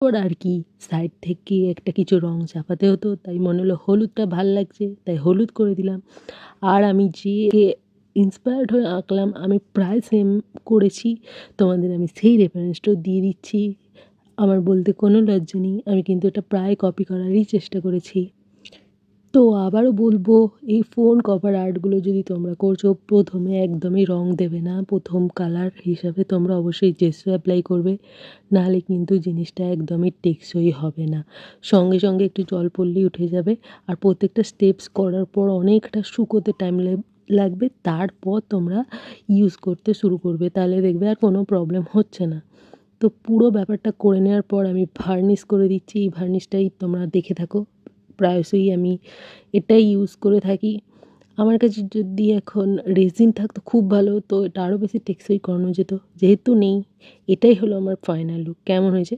ওর আর কি সাইড থেকে একটা কিছু রং চাপাতে হতো, তাই মনে হলো হলুদটা ভাল লাগছে, তাই হলুদ করে দিলাম। আর আমি যে ইন্সপায়ার্ড হয়ে আঁকলাম আমি প্রায় সেম করেছি, তোমাদের আমি সেই রেফারেন্সটাও দিয়ে দিচ্ছি। আমার বলতে কোনো লজ্জা নেই, আমি কিন্তু এটা প্রায় কপি করারই চেষ্টা করেছি। তো আবারও বলবো, এই ফোন কভার আর্টগুলো যদি তোমরা করছো, প্রথমে একদমই রং দেবে না। প্রথম কালার হিসাবে তোমরা অবশ্যই জেসো অ্যাপ্লাই করবে, নাহলে কিন্তু জিনিসটা একদমই টেকসই হবে না। সঙ্গে সঙ্গে একটু জল পড়লেই উঠে যাবে। আর প্রত্যেকটা স্টেপস করার পর অনেকটা শুকোতে টাইম লাগবে, তারপর তোমরা ইউজ করতে শুরু করবে, তাহলে দেখবে আর কোনো প্রবলেম হচ্ছে না। তো পুরো ব্যাপারটা করে নেওয়ার পর আমি ভার্নিশ করে দিচ্ছি। এই ভার্নিশটাই তোমরা দেখে থাকো, প্রায়শই আমি এটাই ইউজ করে থাকি। আমার কাছে যদি এখন রেজিন থাকতো খুব ভালো হতো, এটা আরও বেশি টেকসই করানো যেত, যেহেতু নেই। এটাই হলো আমার ফাইনাল লুক। কেমন হয়েছে?